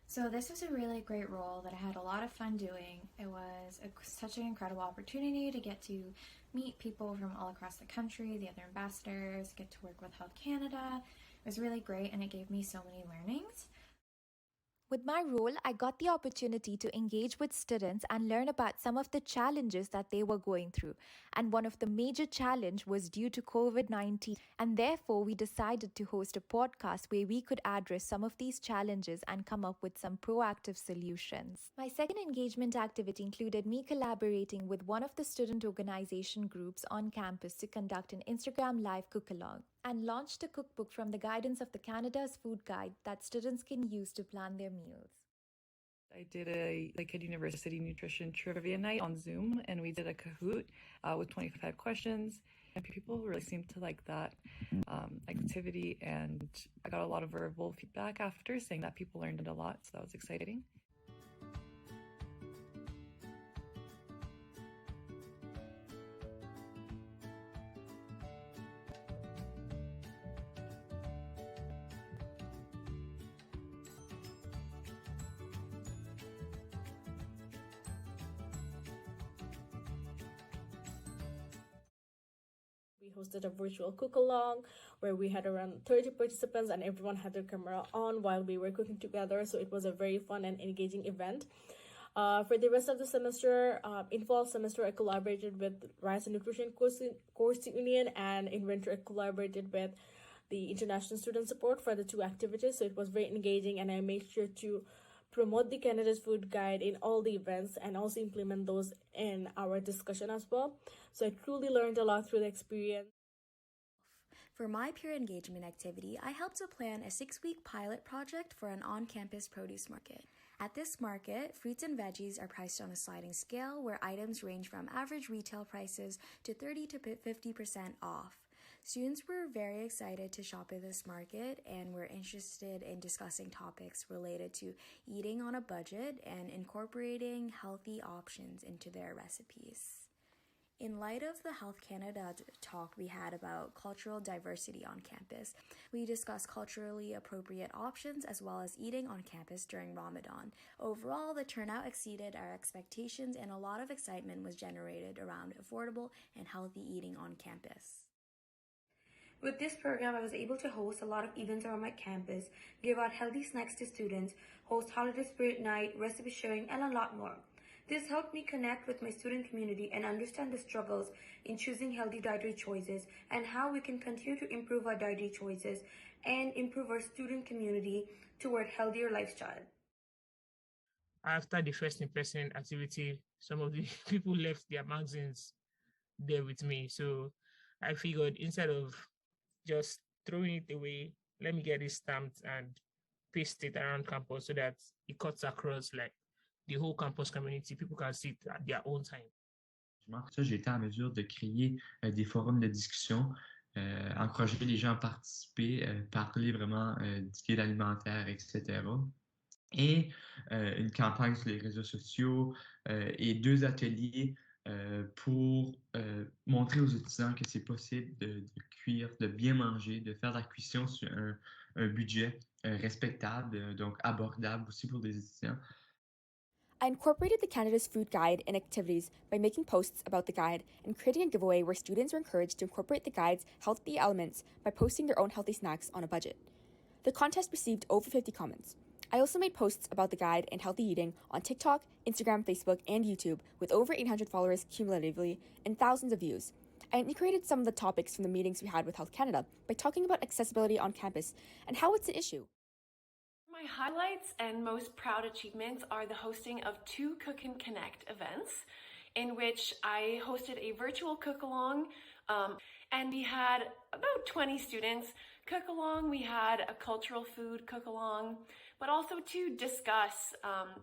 So this was a really great role that I had a lot of fun doing. It was such an incredible opportunity to get to meet people from all across the country, the other ambassadors, get to work with Health Canada. It was really great and it gave me so many learnings. With my role, I got the opportunity to engage with students and learn about some of the challenges that they were going through. And one of the major challenge was due to COVID-19. And therefore, we decided to host a podcast where we could address some of these challenges and come up with some proactive solutions. My second engagement activity included me collaborating with one of the student organization groups on campus to conduct an Instagram live Cookalong and launched a cookbook from the guidance of the Canada's Food Guide that students can use to plan their meals. I did a Lakehead University Nutrition Trivia Night on Zoom, and we did a Kahoot with 25 questions. And people really seemed to like that activity, and I got a lot of verbal feedback after saying that people learned it a lot, so that was exciting. We hosted a virtual cook-along where we had around 30 participants and everyone had their camera on while we were cooking together. So it was a very fun and engaging event. For the rest of the semester, in fall semester, I collaborated with Rice and Nutrition Course Union, and in winter, I collaborated with the International Student Support for the two activities. So it was very engaging, and I made sure to promote the Canada's Food Guide in all the events and also implement those in our discussion as well. So I truly learned a lot through the experience. For my peer engagement activity, I helped to plan a 6-week pilot project for an on-campus produce market. At this market, fruits and veggies are priced on a sliding scale where items range from average retail prices to 30 to 50% off. Students were very excited to shop at this market and were interested in discussing topics related to eating on a budget and incorporating healthy options into their recipes. In light of the Health Canada talk we had about cultural diversity on campus, we discussed culturally appropriate options as well as eating on campus during Ramadan. Overall, the turnout exceeded our expectations and a lot of excitement was generated around affordable and healthy eating on campus. With this program, I was able to host a lot of events around my campus, give out healthy snacks to students, host holiday spirit night, recipe sharing, and a lot more. This helped me connect with my student community and understand the struggles in choosing healthy dietary choices and how we can continue to improve our dietary choices and improve our student community toward healthier lifestyle. After the first in-person activity, some of the people left their magazines there with me. So I figured instead of just throwing it away, let me get it stamped and paste it around campus so that it cuts across like the whole campus community. People can see it at their own time. Ça, j'ai été en mesure de créer des forums de discussion, encourager les gens à participer, parler vraiment du guide alimentaire, etc. Et une campagne sur les réseaux sociaux et 2 ateliers pour montrer aux étudiants que c'est possible de cuire, de bien manger, de faire de la cuisson sur un budget respectable, donc abordable aussi pour des étudiants. I incorporated the Canada's Food Guide in activities by making posts about the guide and creating a giveaway where students were encouraged to incorporate the guide's healthy elements by posting their own healthy snacks on a budget. The contest received over 50 comments. I also made posts about the guide and healthy eating on TikTok, Instagram, Facebook, and YouTube with over 800 followers cumulatively and thousands of views. I integrated some of the topics from the meetings we had with Health Canada by talking about accessibility on campus and how it's an issue. My highlights and most proud achievements are the hosting of 2 Cook and Connect events in which I hosted a virtual cook-along and we had about 20 students cook along. We had a cultural food cook along, but also to discuss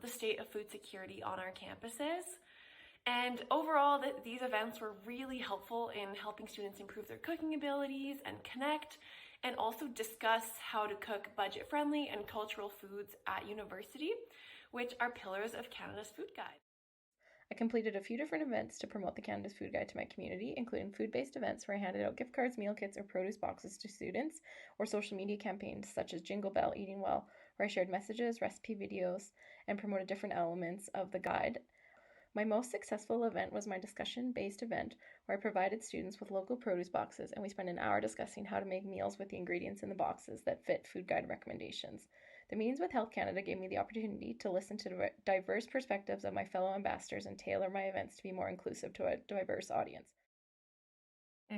the state of food security on our campuses. And overall, these events were really helpful in helping students improve their cooking abilities and connect, and also discuss how to cook budget-friendly and cultural foods at university, which are pillars of Canada's Food Guide. I completed a few different events to promote the Canada's Food Guide to my community, including food-based events where I handed out gift cards, meal kits, or produce boxes to students, or social media campaigns such as Jingle Bell Eating Well, where I shared messages, recipe videos, and promoted different elements of the guide. My most successful event was my discussion-based event where I provided students with local produce boxes and we spent an hour discussing how to make meals with the ingredients in the boxes that fit food guide recommendations. The meetings with Health Canada gave me the opportunity to listen to diverse perspectives of my fellow ambassadors and tailor my events to be more inclusive to a diverse audience.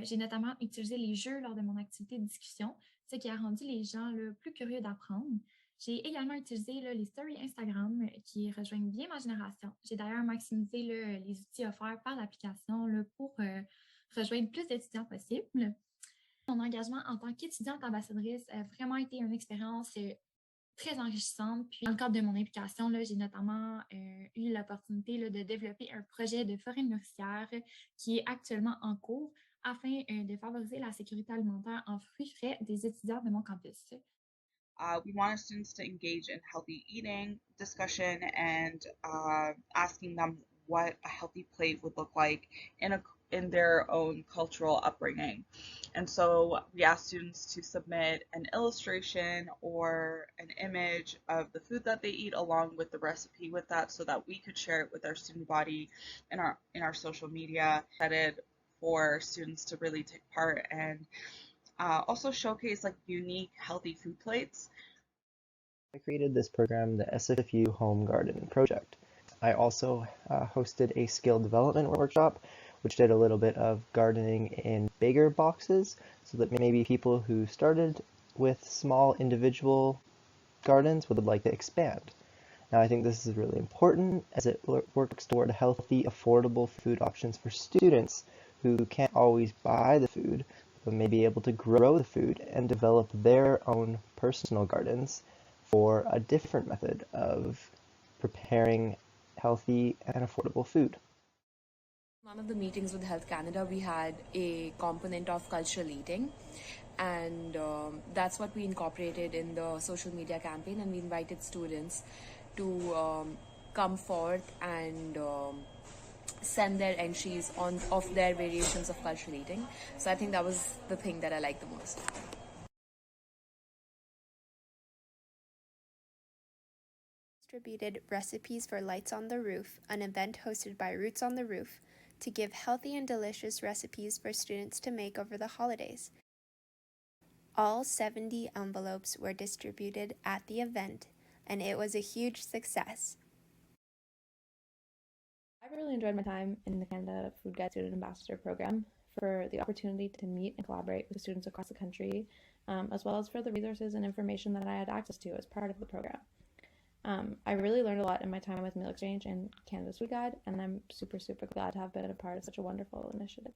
J'ai notamment utilisé les jeux lors de mon activité de discussion, ce qui a rendu les gens plus curieux d'apprendre. J'ai également utilisé les stories Instagram qui rejoignent bien ma génération. J'ai d'ailleurs maximisé les outils offerts par l'application pour rejoindre plus d'étudiants possible. Mon engagement en tant qu'étudiante ambassadrice a vraiment été une expérience très enrichissante. Puis, dans le cadre de mon implication, j'ai notamment eu l'opportunité de développer un projet de forêt nourricière qui est actuellement en cours afin de favoriser la sécurité alimentaire en fruits frais des étudiants de mon campus. We wanted students to engage in healthy eating discussion and asking them what a healthy plate would look like in their own cultural upbringing. And so we asked students to submit an illustration or an image of the food that they eat along with the recipe with that so that we could share it with our student body in our social media, headed for students to really take part and also showcase like unique healthy food plates. I created this program, the SFU Home Garden Project. I also hosted a skill development workshop, which did a little bit of gardening in bigger boxes, so that maybe people who started with small individual gardens would like to expand. Now, I think this is really important as it works toward healthy, affordable food options for students who can't always buy the food, but may be able to grow the food and develop their own personal gardens for a different method of preparing healthy and affordable food. One of the meetings with Health Canada, we had a component of cultural eating, and that's what we incorporated in the social media campaign, and we invited students to come forth and send their entries of their variations of cultural eating. So I think that was the thing that I liked the most. Distributed Recipes for Lights on the Roof, an event hosted by Roots on the Roof, to give healthy and delicious recipes for students to make over the holidays. All 70 envelopes were distributed at the event, and it was a huge success. I've really enjoyed my time in the Canada Food Guide Student Ambassador Program for the opportunity to meet and collaborate with students across the country, as well as for the resources and information that I had access to as part of the program. I really learned a lot in my time with Meal Exchange and Canada's Food Guide, and I'm super, super glad to have been a part of such a wonderful initiative.